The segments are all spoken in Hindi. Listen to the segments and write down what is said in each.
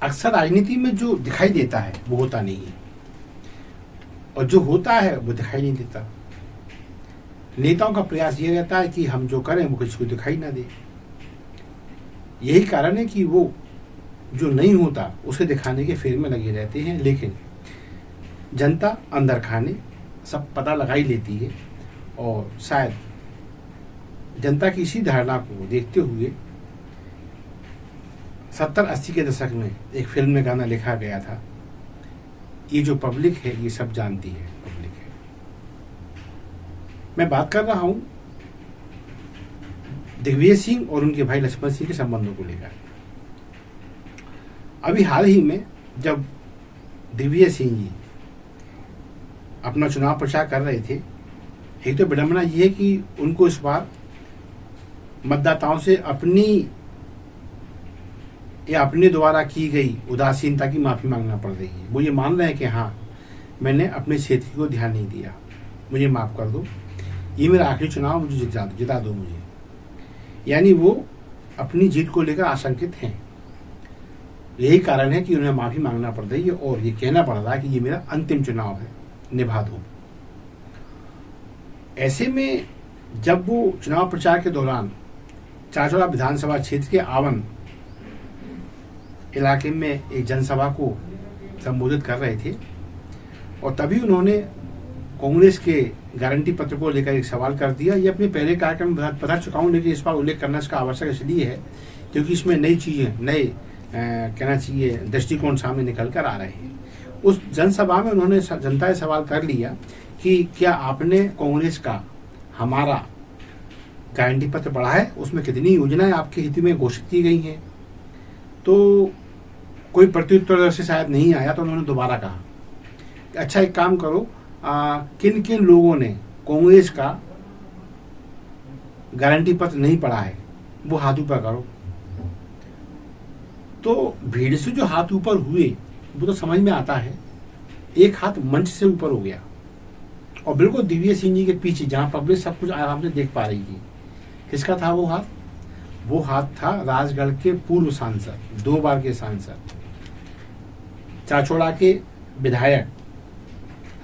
अक्सर राजनीति में जो दिखाई देता है वो होता नहीं है, और जो होता है वो दिखाई नहीं देता। नेताओं का प्रयास ये रहता है कि हम जो करें वो किसी को दिखाई ना दे। यही कारण है कि वो जो नहीं होता उसे दिखाने के फेर में लगे रहते हैं, लेकिन जनता अंदर खाने सब पता लगा ही लेती है। और शायद जनता की इसी धारणा को देखते हुए 70-80 के दशक में एक फिल्म में गाना लिखा गया था, ये जो पब्लिक है ये सब जानती है पब्लिक है। मैं बात कर रहा हूं दिग्विजय सिंह और उनके भाई लक्ष्मण सिंह के संबंधों को लेकर। अभी हाल ही में जब दिग्विजय सिंह जी अपना चुनाव प्रचार कर रहे थे, एक तो विडंबना यह है कि उनको इस बार मतदाताओं से अपने द्वारा की गई उदासीनता की माफी मांगना पड़ रही है। वो ये मान रहे हैं कि हाँ, मैंने अपने क्षेत्र को ध्यान नहीं दिया, मुझे माफ कर दो, ये मेरा आखिरी चुनाव, मुझे जिता दो मुझे। यानी वो अपनी जीत को लेकर आशंकित हैं। यही कारण है कि उन्हें माफी मांगना पड़ रही है और ये कहना पड़ रहा है कि ये मेरा अंतिम चुनाव है, निभा दो। ऐसे में जब वो चुनाव प्रचार के दौरान चाचौड़ा विधानसभा क्षेत्र के आवन इलाके में एक जनसभा को संबोधित कर रहे थे, और तभी उन्होंने कांग्रेस के गारंटी पत्र को लेकर एक सवाल कर दिया। ये अपने पहले कार्यक्रम में बता चुका हूं, लेकिन इस बार उल्लेख करना इसका आवश्यक इसलिए है क्योंकि इसमें नई चीजें, नए कहना चाहिए दृष्टिकोण सामने निकल कर आ रहे हैं। उस जनसभा में उन्होंने जनता से सवाल कर लिया कि क्या आपने कांग्रेस का हमारा गारंटी पत्र पढ़ा है, उसमें कितनी योजनाएं आपके हित में घोषित की गई हैं। तो कोई प्रत्युत्तर से शायद नहीं आया, तो उन्होंने दोबारा कहा अच्छा एक काम करो, किन किन लोगों ने कांग्रेस का गारंटी पत्र नहीं पढ़ा है वो हाथ ऊपर करो। तो भीड़ से जो हाथ ऊपर हुए वो तो समझ में आता है, एक हाथ मंच से ऊपर हो गया और बिल्कुल दिग्विजय सिंह जी के पीछे, जहां पब्लिक सब कुछ आराम से देख पा रही थी। किसका था वो हाथ? वो हाथ था राजगढ़ के पूर्व सांसद, 2 बार के सांसद, चाचौड़ा के विधायक,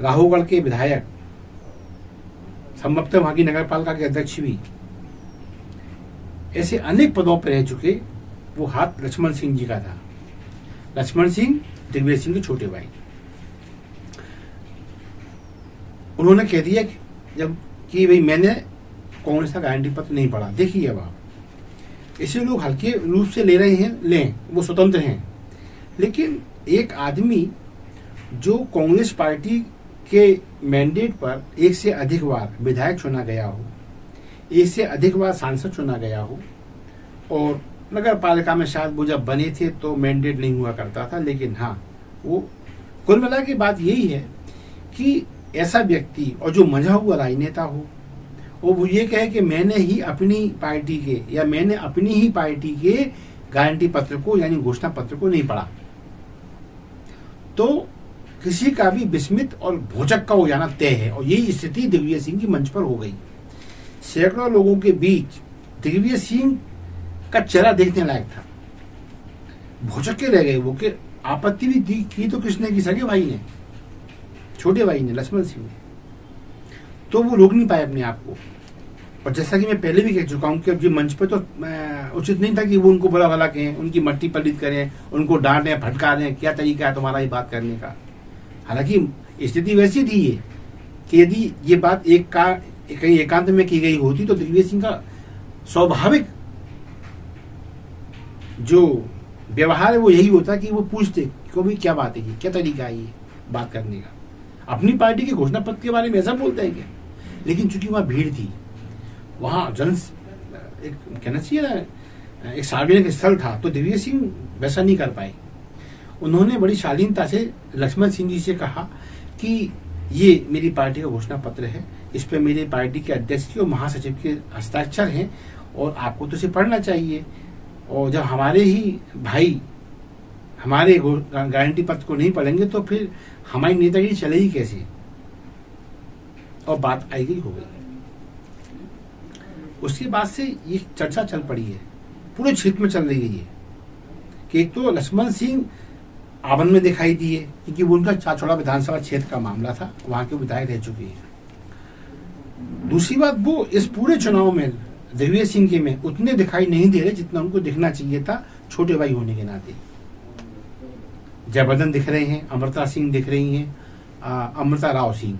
राहोगढ़ के विधायक, संभवतः वहां की नगर पालिका के अध्यक्ष भी, ऐसे अनेक पदों पर रह चुके वो हाथ लक्ष्मण सिंह जी का था। लक्ष्मण सिंह दिग्विजय सिंह के छोटे भाई। उन्होंने कह दिया कि भाई मैंने कांग्रेस का गारंटी पत्र नहीं पढ़ा। देखिए अब आप इसे लोग हल्के रूप से ले रहे हैं, लें, वो स्वतंत्र हैं, लेकिन एक आदमी जो कांग्रेस पार्टी के मैंडेट पर एक से अधिक बार विधायक चुना गया हो, एक से अधिक बार सांसद चुना गया हो, और नगर पालिका में शायद वो जब बने थे तो मैंडेट नहीं हुआ करता था, लेकिन हाँ, वो कुल मिला के बात यही है कि ऐसा व्यक्ति और जो मंझा हुआ राजनेता हो, वो ये कहे कि मैंने ही अपनी पार्टी के या मैंने अपनी ही पार्टी के गारंटी पत्र को यानी घोषणा पत्र को नहीं पढ़ा, तो किसी का भी विस्मित और भौचक्का का हो जाना तय है। और यही स्थिति दिग्विजय सिंह की मंच पर हो गई। सैकड़ों लोगों के बीच दिग्विजय सिंह का चेहरा देखने लायक था। भौचक्के रह गए वो, कि आपत्ति भी की तो किसने की? सगे भाई ने, छोटे भाई ने, लक्ष्मण सिंह ने। तो वो रोक नहीं पाए अपने आप को। और जैसा कि मैं पहले भी कह चुका हूं कि अब जी मंच पे तो उचित नहीं था कि वो उनको बुरा भला कहें, उनकी मट्टी पलित करें, उनको डांटें, फटकारें, क्या तरीका है तुम्हारा ये बात करने का। हालांकि स्थिति वैसी थी ये कि यदि ये बात कहीं एकांत में की गई होती तो दिग्विजय सिंह का स्वाभाविक जो व्यवहार है वो यही होता कि वो पूछते कि भाई क्या बात है, क्या तरीका है ये बात करने का। अपनी पार्टी के घोषणा पत्र के बारे में ऐसा बोलते हैं क्या? लेकिन चूंकि वहां भीड़ थी, वहां एक कहना चाहिए ना, एक सार्वजनिक स्थल था, तो दिग्विजय सिंह वैसा नहीं कर पाए। उन्होंने बड़ी शालीनता से लक्ष्मण सिंह जी से कहा कि ये मेरी पार्टी का घोषणा पत्र है, इस पर मेरी पार्टी के अध्यक्ष के और महासचिव के हस्ताक्षर हैं और आपको तो इसे पढ़ना चाहिए। और जब हमारे ही भाई हमारे गारंटी पत्र को नहीं पढ़ेंगे तो फिर हमारी नेतागिरी चलेगी कैसे? और बात आई गई हो गई। उसके बाद से ये चर्चा चल पड़ी है, पूरे क्षेत्र में चल रही है कि एक तो लक्ष्मण सिंह आवन में दिखाई दिए, क्योंकि वो उनका चाचौड़ा विधानसभा क्षेत्र का मामला था, वहां के विधायक रह चुके हैं। दूसरी बात, वो इस पूरे चुनाव में दिग्विजय सिंह के में उतने दिखाई नहीं दे रहे जितना उनको दिखना चाहिए था, छोटे भाई होने के नाते। जयवर्धन दिख रहे हैं, अमृता सिंह दिख रही हैं, अमृता राव सिंह,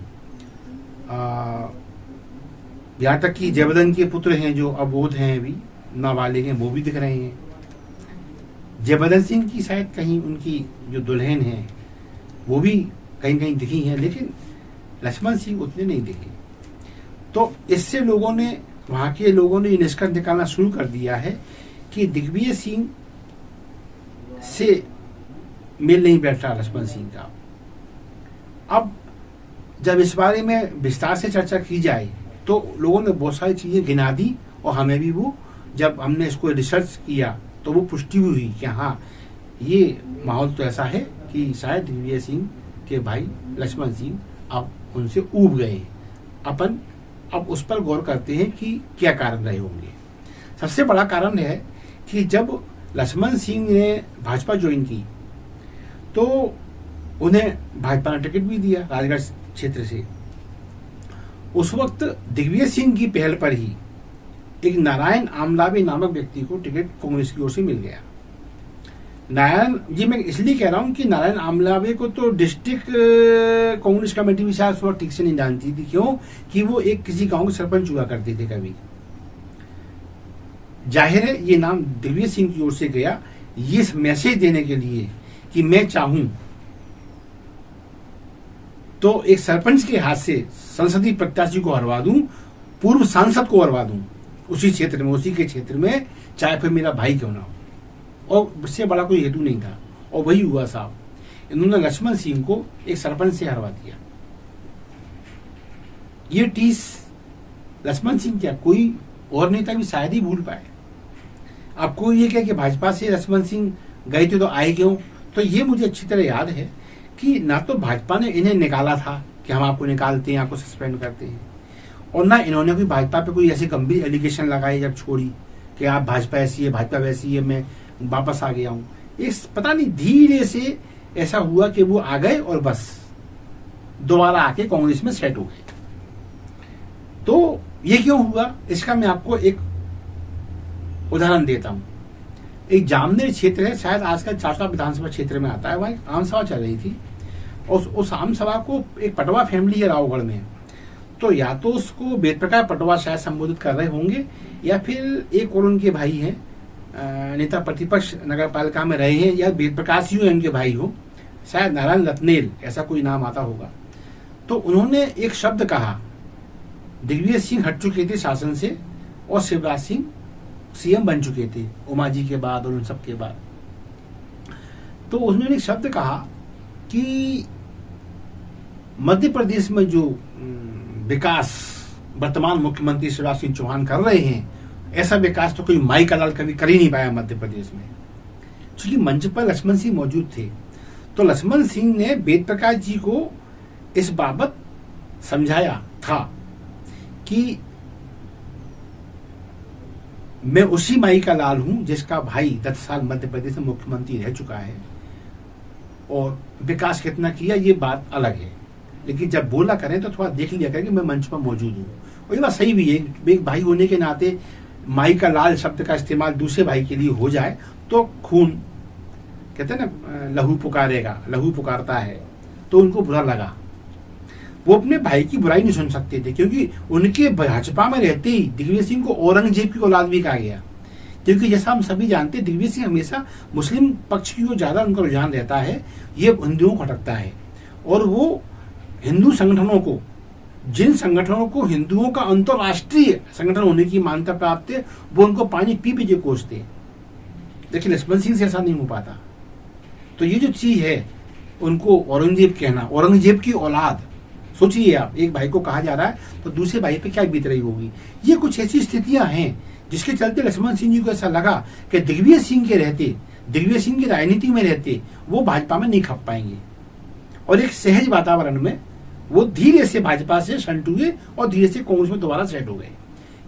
यहाँ तक कि जयवर्धन के पुत्र हैं जो अबोध हैं, अभी नाबालिग हैं, वो भी दिख रहे हैं। जयवर्धन सिंह की शायद कहीं उनकी जो दुल्हन है वो भी कहीं कहीं दिखी हैं, लेकिन लक्ष्मण सिंह उतने नहीं दिखे। तो इससे लोगों ने, वहां के लोगों ने ये निष्कर्ष निकालना शुरू कर दिया है कि दिग्विजय सिंह से मेल नहीं बैठ रहा लक्ष्मण सिंह का। अब जब इस बारे में विस्तार से चर्चा की जाए तो लोगों ने बहुत सारी चीजें गिना दी, और हमें भी वो, जब हमने इसको रिसर्च किया तो वो पुष्टि हुई कि हाँ, ये माहौल तो ऐसा है कि शायद दिग्विजय सिंह के भाई लक्ष्मण सिंह अब उनसे ऊब गए। अपन अब उस पर गौर करते हैं कि क्या कारण रहे होंगे। सबसे बड़ा कारण है कि जब लक्ष्मण सिंह ने भाजपा ज्वाइन की तो उन्हें भाजपा ने टिकट भी दिया राजगढ़ क्षेत्र से। उस वक्त दिग्विजय सिंह की पहल पर ही एक नारायण आमलावे नामक व्यक्ति को टिकट कांग्रेस की ओर से मिल गया। नारायण जी, मैं इसलिए कह रहा हूं कि नारायण आमलावे को तो डिस्ट्रिक्ट कांग्रेस कमेटी भी शायद थोड़ा ठीक से नहीं जानती थी। क्यों? कि वो एक किसी गांव के सरपंच हुआ करते थे कभी। जाहिर है ये नाम दिग्विजय सिंह की ओर से गया, ये मैसेज देने के लिए कि मैं चाहूं तो एक सरपंच के हाथ से संसदीय प्रत्याशी को हरवा दूं, पूर्व सांसद को हरवा दूं उसी क्षेत्र में, उसी के क्षेत्र में, चाहे फिर मेरा भाई क्यों ना हो। और उससे बड़ा कोई हेतु नहीं था, और वही हुआ साहब। इन्होंने लक्ष्मण सिंह को एक सरपंच से हरवा दिया। ये टीस लक्ष्मण सिंह क्या, कोई और नेता भी शायद ही भूल पाए। आपको ये क्या कि भाजपा से लक्ष्मण सिंह गए थे तो आए क्यों? तो ये मुझे अच्छी तरह याद है कि ना तो भाजपा ने इन्हें निकाला था कि हम आपको निकालते हैं, आपको सस्पेंड करते हैं, और ना इन्होंने कोई भाजपा पे कोई ऐसी गंभीर एलिगेशन लगाई जब छोड़ी कि आप भाजपा ऐसी है, भाजपा वैसी है, मैं वापस आ गया हूं। इस पता नहीं धीरे से ऐसा हुआ कि वो आ गए और बस दोबारा आके कांग्रेस में सेट हो गए। तो ये क्यों हुआ, इसका मैं आपको एक उदाहरण देता हूं। एक जामनेर क्षेत्र है, शायद आजकल चाचौड़ा विधानसभा क्षेत्र में आता है, वहां एक आम सभा चल रही थी। और उस आम सभा को एक पटवा फैमिली है रावगढ़ में, तो या तो उसको वेद प्रकाश पटवा शायद संबोधित कर रहे होंगे, या फिर एक और उनके भाई हैं, नेता प्रतिपक्ष नगर पालिका में रहे हैं, या वेद प्रकाश ही उनके भाई हो, शायद नारायण रत्नेल ऐसा कोई नाम आता होगा। तो उन्होंने एक शब्द कहा, दिग्विजय सिंह हट चुके थे शासन से और शिवराज सिंह सीएम बन चुके थे उमा जी के बाद और उन सब के बाद। तो उन्होंने एक शब्द कहा कि मध्य प्रदेश में जो विकास वर्तमान मुख्यमंत्री शिवराज सिंह चौहान कर रहे हैं, ऐसा विकास तो कोई माई का लाल कभी कर ही नहीं पाया मध्य प्रदेश में। क्योंकि मंच पर लक्ष्मण सिंह मौजूद थे, तो लक्ष्मण सिंह ने वेद प्रकाश जी को इस बाबत समझाया था कि मैं उसी माई का लाल हूं जिसका भाई 10 साल मध्य प्रदेश में मुख्यमंत्री रह चुका है, और विकास कितना किया ये बात अलग है, लेकिन जब बोला करें तो थोड़ा देख लिया करें कि मैं मंच पर मौजूद हूँ। और ये बात सही भी है, एक भाई होने के नाते माई का लाल शब्द का इस्तेमाल दूसरे भाई के लिए हो जाए तो खून, कहते हैं ना, लहू पुकारेगा, लहू पुकारता है, तो उनको बुरा लगा। वो अपने भाई की बुराई नहीं सुन सकते थे, क्योंकि उनके भाजपा में रहते ही दिग्विजय सिंह को औरंगजेब की औलाद भी कहा गया। क्योंकि जैसा हम सभी जानते हैं, दिग्विजय सिंह हमेशा मुस्लिम पक्ष की ओर ज्यादा उनका रुझान रहता है, ये हिंदुओं को खटकता है। और वो हिंदू संगठनों को, जिन संगठनों को हिंदुओं का अंतरराष्ट्रीय संगठन होने की मान्यता प्राप्त है, वो उनको पानी पी पी के कोसते। लेकिन लक्ष्मण सिंह से ऐसा नहीं हो पाता। तो ये जो चीज है, उनको औरंगजेब कहना, औरंगजेब की औलाद, सोचिए आप, एक भाई को कहा जा रहा है तो दूसरे भाई पे क्या बीत रही होगी। ये कुछ ऐसी स्थितियां हैं जिसके चलते लक्ष्मण सिंह जी को ऐसा लगा कि दिग्विजय सिंह के रहते, दिग्विजय सिंह की राजनीति में रहते, वो भाजपा में नहीं खप पाएंगे। और एक सहज वातावरण में वो धीरे से भाजपा से शंट हुए और धीरे से कांग्रेस में दोबारा सेट हो गए।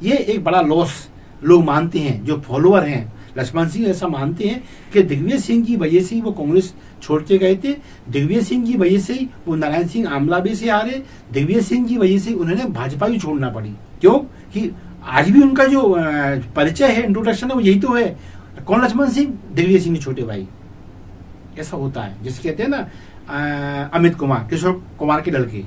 ये एक बड़ा लॉस लोग मानते हैं, जो फॉलोअर हैं लक्ष्मण सिंह ऐसा मानते हैं कि दिग्विजय सिंह की वजह से ही वो कांग्रेस छोड़ के गए थे, दिग्विजय सिंह की वजह से ही वो नारायण सिंह आमलाबे से आ रहे, दिग्विजय सिंह की वजह से उन्होंने भाजपा भी छोड़ना पड़ी। क्यों कि आज भी उनका जो परिचय है, इंट्रोडक्शन है, वो यही तो है। कौन लक्ष्मण सिंह? दिग्विजय सिंह के छोटे भाई। ऐसा होता है, जिसे कहते हैं ना अमित कुमार, किशोर कुमार के लड़के,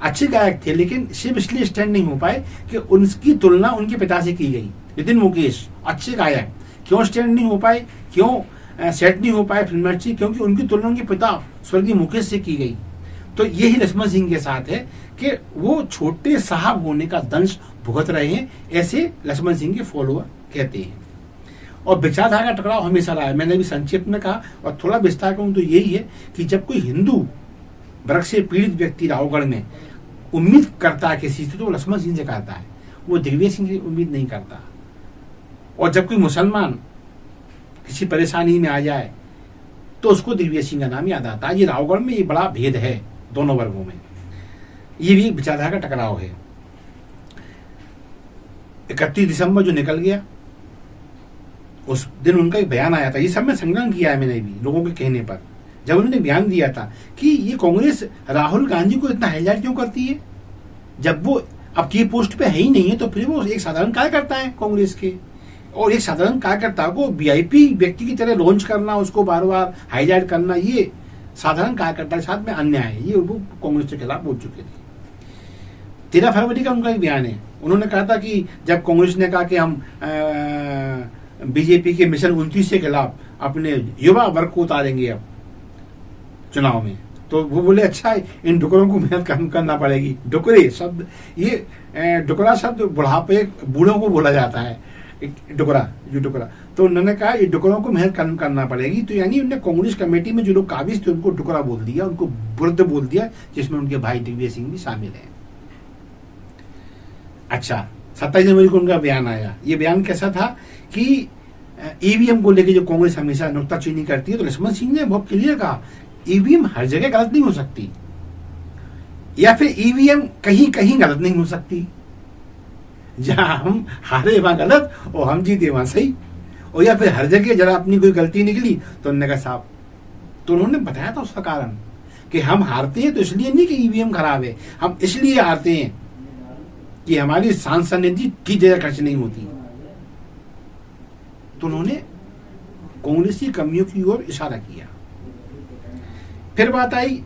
अच्छे गायक थे, लेकिन सिर्फ इसलिए स्टैंड नहीं हो पाए कि उनकी तुलना उनके पिता से की गई। नितिन मुकेश अच्छे गायक, क्यों स्टैंड नहीं हो पाए, क्यों सेट नहीं हो पाए फिल्म इंडस्ट्री? क्योंकि उनकी तुलना उनके पिता स्वर्गीय मुकेश से की गई। तो यही लक्ष्मण सिंह के साथ है कि वो छोटे साहब होने का दंश भुगत रहे हैं, ऐसे लक्ष्मण सिंह के फॉलोअर कहते हैं। और विचारधारा का टकराव हमेशा रहा है। मैंने भी संक्षिप्त में कहा और थोड़ा विस्तार करूं तो यही है कि जब कोई हिंदू वर्ग से पीड़ित व्यक्ति रावगढ़ में उम्मीद करता है किसी से, तो लक्ष्मण सिंह से करता है, वो दिग्विजय सिंह से उम्मीद नहीं करता। और जब कोई मुसलमान किसी परेशानी में आ जाए तो उसको दिग्विजय सिंह का नाम याद आता है। ये रावगढ़ में ये बड़ा भेद है दोनों वर्गों में, ये भी एक विचारधारा का टकराव है। 31 दिसंबर जो निकल गया, उस दिन उनका एक बयान आया था। ये सब में संग्रह किया है मैंने भी लोगों के कहने पर। जब उन्होंने बयान दिया था कि ये कांग्रेस राहुल गांधी को इतना हाईलाइट क्यों करती है, जब वो अब की पोस्ट पे है ही नहीं है, तो फिर वो एक साधारण कार्यकर्ता है कांग्रेस के, और एक साधारण कार्यकर्ता को वीआईपी व्यक्ति की तरह लॉन्च करना, उसको बार बार हाईलाइट करना, ये साधारण कार्यकर्ता के साथ में अन्याय है। ये वो कांग्रेस के खिलाफ बोल चुके थे। 13 फरवरी का उनका एक बयान है। उन्होंने कहा था कि जब कांग्रेस ने कहा कि हम बीजेपी के मिशन 29 के खिलाफ अपने युवा वर्ग को उतारेंगे अब चुनाव में, तो वो बोले अच्छा इन डुकरों को मेहनत करना पड़ेगी। डुकरे शब्द, ये डुकरा शब्द बुढ़ापे बूढ़ों को बोला जाता है, डुकरा, जो डुकरा, तो उन्होंने कहा ये डुकरों को मेहनत करना पड़ेगी। तो यानी उन्होंने कांग्रेस कमेटी में जो लोग काबिज थे उनको डुकरा बोल दिया, उनको वृद्ध बोल दिया, जिसमें उनके भाई दिग्विजय सिंह भी शामिल है। अच्छा, 27 जनवरी को उनका बयान आया। ये बयान कैसा था कि ईवीएम को लेकर जो कांग्रेस हमेशा नुक्ताचीनी करती है, तो लक्ष्मण सिंह ने बहुत क्लियर कहा ईवीएम हर जगह गलत नहीं हो सकती, या फिर ईवीएम कहीं कहीं गलत नहीं हो सकती। जहां हम हारे वहां गलत और हम जीते वहां सही, और या फिर हर जगह जरा अपनी कोई गलती निकली तो उन्होंने कहा साहब, तो उन्होंने बताया था उसका कारण कि हम हारते हैं तो इसलिए नहीं कि ईवीएम खराब है, हम इसलिए हारते हैं कि हमारी सांसद निधि की जगह खर्च नहीं होती। तो उन्होंने कांग्रेस की कमियों की ओर इशारा किया। फिर बात आई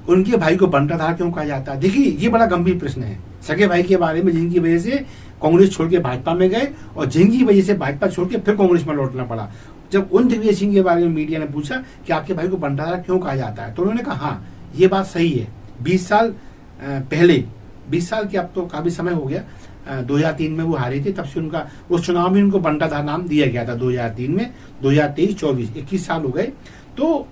उनके भाई को बंटाधार क्यों कहा जाता है। देखिए ये बड़ा गंभीर प्रश्न है। सगे भाई के बारे में जिनकी वजह से कांग्रेस छोड़ के भाजपा में गए और जिनकी वजह से भाजपा छोड़ के फिर कांग्रेस में लौटना पड़ा। जब उन दिग्विजय सिंह के बारे में मीडिया ने पूछा कि आपके भाई को बंटाधार क्यों कहा जाता है, तो उन्होंने कहा हाँ ये बात सही है। 20 साल पहले, 20 साल की अब तो काफी समय हो गया, 2003 में वो हारे थे, तब से उनका उस चुनाव में उनको बंटाधार नाम दिया गया था 2003 में। 2023, 24, 21 साल हो गए। तो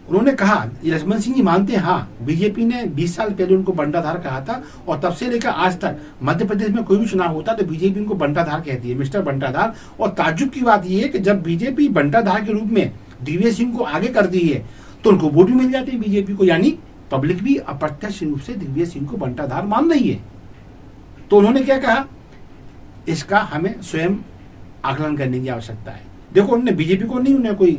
उन्होंने कहा, लक्ष्मण सिंह जी मानते हैं हाँ बीजेपी ने 20 साल पहले उनको बंटाधार कहा था, और तब से लेकर आज तक मध्य प्रदेश में कोई भी चुनाव होता तो बीजेपी उनको बंटाधार कहती है, मिस्टर बंटाधार। और ताज्जुब की बात यह है कि जब बीजेपी बंटाधार के रूप में दिग्विजय सिंह को आगे कर दी है तो उनको वोट भी मिल जाते हैं बीजेपी को, यानी पब्लिक भी अप्रत्यक्ष रूप से दिग्विजय सिंह को बंटाधार मान रही है। तो उन्होंने क्या कहा, इसका हमें स्वयं आकलन करने की आवश्यकता है। देखो उन्होंने बीजेपी को नहीं, उन्हें कोई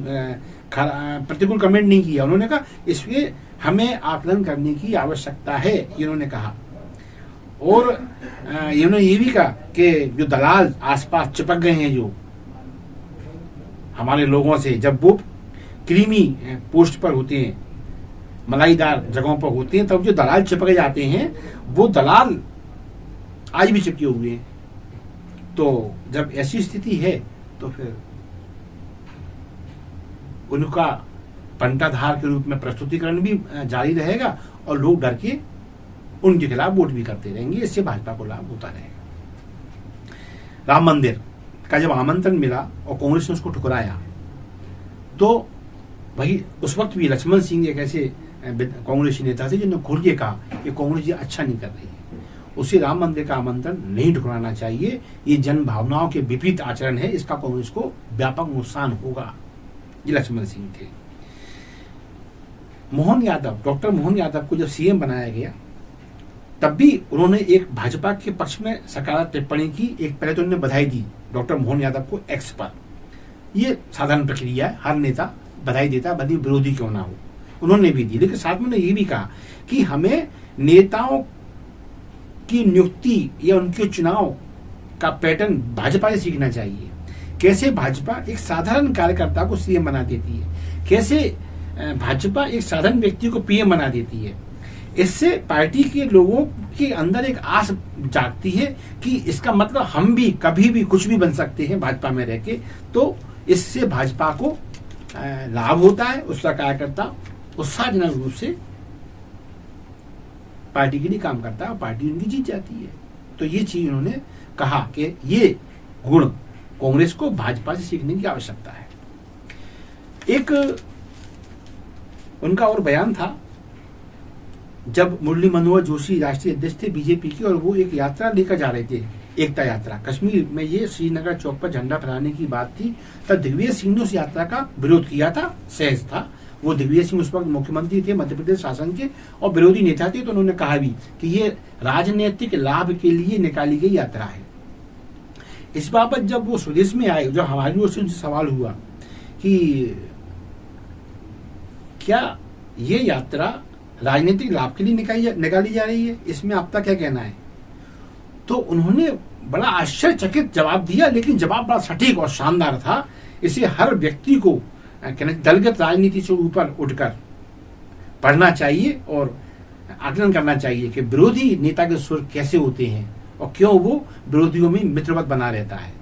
प्रतिकूल कमेंट नहीं किया। उन्होंने कहा इसलिए हमें आकलन करने की आवश्यकता है, इन्होंने कहा। और इन्होंने ये भी कहा कि जो दलाल आसपास चिपक गए हैं जो हमारे लोगों से, जब वो क्रीमी पोस्ट पर होते हैं, मलाईदार जगहों पर होते हैं, तब जो दलाल चिपके जाते हैं वो दलाल आज भी चिपके हुए हैं। तो जब ऐसी स्थिति है तो फिर उनका बंटाधार के रूप में प्रस्तुतिकरण भी जारी रहेगा और लोग डर के उनके खिलाफ वोट भी करते रहेंगे। इससे भाजपा को लाभ होता रहेगा। राम मंदिर का जब आमंत्रण मिला और कांग्रेस ने उसको ठुकराया, तो वही उस वक्त भी लक्ष्मण सिंह एक ऐसे कांग्रेसी नेता थे जिन्होंने खुल के कहा कि कांग्रेस ये अच्छा नहीं कर रही है, उसे राम मंदिर का आमंत्रण नहीं ठुकराना चाहिए, ये जन भावनाओं के विपरीत आचरण है, इसका कांग्रेस को व्यापक नुकसान होगा। ये लक्ष्मण सिंह थे। मोहन यादव, डॉक्टर मोहन यादव को जब सीएम बनाया गया तब भी उन्होंने एक भाजपा के पक्ष में सकारात्मक टिप्पणी की। एक पहले तो उन्होंने बधाई दी डॉक्टर मोहन यादव को एक्स पर, ये साधारण प्रक्रिया है, हर नेता बधाई देता है, भले विरोधी क्यों ना हो। उन्होंने भी दी, लेकिन साथ में उन्होंने ये भी कहा कि हमें नेताओं की नियुक्ति या उनके चुनाव का पैटर्न भाजपा से सीखना चाहिए। कैसे भाजपा एक साधारण कार्यकर्ता को सीएम बना देती है, कैसे भाजपा एक साधारण व्यक्ति को पीएम बना देती है। इससे पार्टी के लोगों के अंदर एक आस जागती है कि इसका मतलब हम भी कभी भी कुछ भी बन सकते हैं भाजपा में रह के। तो इससे भाजपा को लाभ होता है, उसका कार्यकर्ता उत्साहजनक रूप से पार्टी के लिए काम करता है और पार्टी उनकी जीत जाती है। तो ये चीज उन्होंने कहा कि ये गुण कांग्रेस को भाजपा से सीखने की आवश्यकता है। एक उनका और बयान था जब मुरली मनोहर जोशी राष्ट्रीय अध्यक्ष थे बीजेपी की, और वो एक यात्रा लेकर जा रहे थे, एकता यात्रा कश्मीर में। ये श्रीनगर चौक पर झंडा फहराने की बात थी। तब दिग्विजय सिंह ने उस यात्रा का विरोध किया था, सहज था। वो दिग्विजय सिंह उस वक्त मुख्यमंत्री थे मध्य प्रदेश शासन के और विरोधी नेता थे। तो उन्होंने कहा भी कि ये राजनीतिक लाभ के लिए निकाली गई यात्रा है। इस बाबत जब वो स्वदेश में आए, जब हमारी ओर से उनसे सवाल हुआ कि क्या ये यात्रा राजनीतिक लाभ के लिए निकाली जा रही है, इसमें आपका क्या कहना है? तो उन्होंने बड़ा आश्चर्यचकित जवाब दिया, लेकिन जवाब बड़ा सटीक और शानदार था। इसे हर व्यक्ति को दलगत राजनीति से ऊपर उठकर पढ़ना चाहिए और आकलन करना चाहिए कि विरोधी नेता के सुर कैसे होते हैं और क्यों वो विरोधियों में मित्रवत बना रहता है।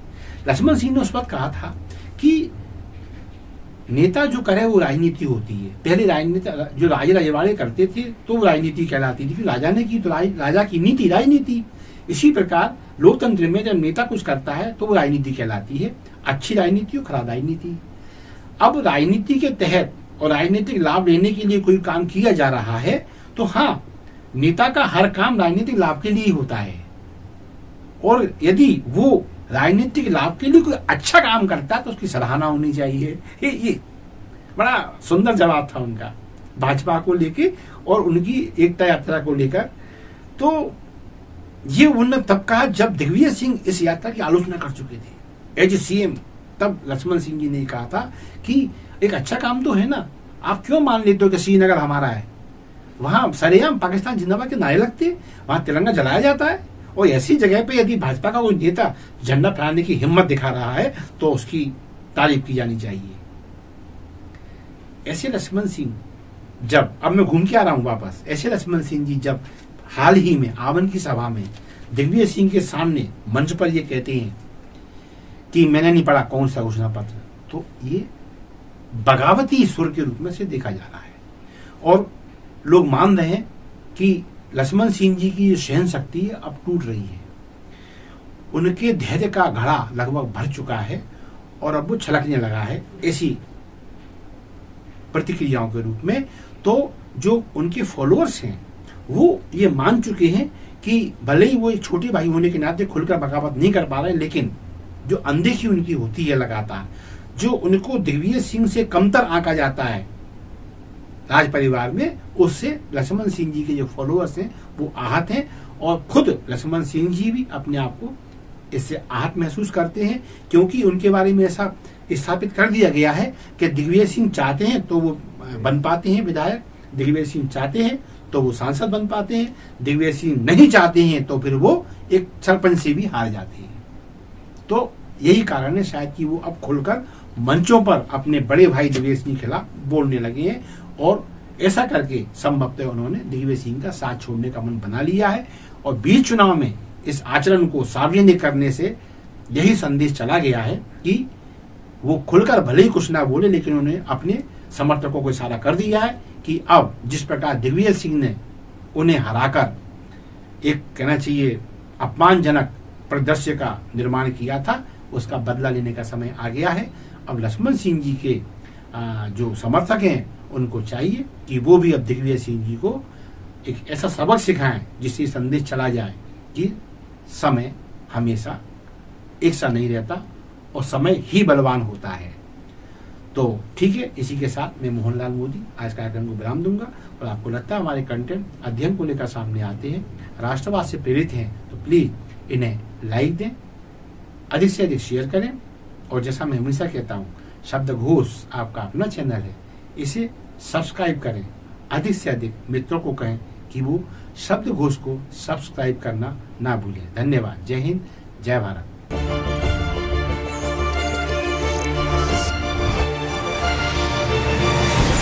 लक्ष्मण सिंह ने उस वक्त कहा था कि नेता जो करे वो राजनीति होती है। पहले राजनीति जो राजे रजवाड़े करते थे तो वो राजनीति कहलाती थी, फिर राजा ने की तो राजा की नीति राजनीति। इसी प्रकार लोकतंत्र में जब नेता कुछ करता है तो वो राजनीति कहलाती है, अच्छी राजनीति और खराब राजनीति। अब राजनीति के तहत और राजनीतिक लाभ लेने के लिए कोई काम किया जा रहा है तो हाँ, नेता का हर काम राजनीतिक लाभ के लिए ही होता है। और यदि वो राजनीतिक लाभ के लिए कोई अच्छा काम करता है तो उसकी सराहना होनी चाहिए। ये बड़ा सुंदर जवाब था उनका भाजपा को लेके और उनकी एकता यात्रा को लेकर। तो ये उन्होंने तब कहा जब दिग्विजय सिंह इस यात्रा की आलोचना कर चुके थे एज सीएम। तब लक्ष्मण सिंह जी ने कहा था कि एक अच्छा काम तो है ना, आप क्यों मान लेते हो कि श्रीनगर हमारा है? वहां सरेआम पाकिस्तान जिंदाबाद के नारे लगते, वहां तिरंगा जलाया जाता है, और ऐसी जगह पे यदि भाजपा का कोई नेता झंडा फहराने की हिम्मत दिखा रहा है तो उसकी तारीफ की जानी चाहिए। ऐसे लक्ष्मण सिंह जब, अब मैं घूम के आ रहा हूं वापस, ऐसे लक्ष्मण सिंह जी जब हाल ही में आवन की सभा में दिग्विजय सिंह के सामने मंच पर ये कहते हैं कि मैंने नहीं पढ़ा कौन सा घोषणा पत्र, तो ये बगावती सुर के रूप में से देखा जा रहा है। और लोग मान रहे हैं कि लक्ष्मण सिंह जी की सहन शक्ति अब टूट रही है, उनके धैर्य का घड़ा लगभग भर चुका है और अब वो छलकने लगा है, ऐसी प्रतिक्रियाओं के रूप में। तो जो उनके फॉलोअर्स हैं वो ये मान चुके हैं कि भले ही वो एक छोटे भाई होने के नाते खुलकर बगावत नहीं कर पा रहे, लेकिन जो अनदेखी उनकी होती है लगातार, जो उनको दिग्विजय सिंह से कमतर आंका जाता है राज परिवार में, उससे लक्ष्मण सिंह जी के जो फॉलोअर्स हैं वो आहत हैं। और खुद लक्ष्मण सिंह जी भी अपने आप को इससे आहत महसूस करते हैं, क्योंकि उनके बारे में ऐसा स्थापित कर दिया गया है कि दिग्विजय सिंह चाहते हैं तो वो बन पाते हैं विधायक, दिग्विजय सिंह चाहते हैं तो वो सांसद बन पाते हैं, दिग्विजय सिंह नहीं चाहते हैं तो फिर वो एक सरपंच से भी हार जाते हैं। तो यही कारण है शायद कि वो अब खुलकर मंचों पर अपने बड़े भाई दिग्विजय सिंह के खिलाफ बोलने लगे हैं, और ऐसा करके संभवतः उन्होंने दिग्विजय सिंह का साथ छोड़ने का मन बना लिया है। और बीच चुनाव में इस आचरण को सार्वजनिक करने से यही संदेश चला गया है कि वो खुलकर भले ही कुछ ना बोले, लेकिन उन्होंने अपने समर्थकों को इशारा कर दिया है कि अब जिस प्रकार दिग्विजय सिंह ने उन्हें हराकर एक कहना चाहिए अपमानजनक परिदृश्य का निर्माण किया था, उसका बदला लेने का समय आ गया है। अब लक्ष्मण सिंह जी के जो समर्थक हैं उनको चाहिए कि वो भी अब दिग्विजय सिंह जी को एक ऐसा सबक सिखाएं जिससे संदेश चला जाए कि समय हमेशा एक सा नहीं रहता और समय ही बलवान होता है। तो ठीक है, इसी के साथ मैं मोहनलाल मोदी आज कार्यक्रम को विराम दूंगा। और आपको लगता है हमारे कंटेंट अध्ययन को लेकर सामने आते हैं, राष्ट्रवाद से प्रेरित हैं, तो प्लीज इन्हें लाइक दें, अधिक से अधिक शेयर करें। और जैसा मैं हमेशा कहता हूँ, शब्दघोष आपका अपना चैनल है, इसे सब्सक्राइब करें। अधिक से अधिक मित्रों को कहें कि वो शब्दघोष को सब्सक्राइब करना ना भूलें। धन्यवाद। जय हिंद, जय भारत।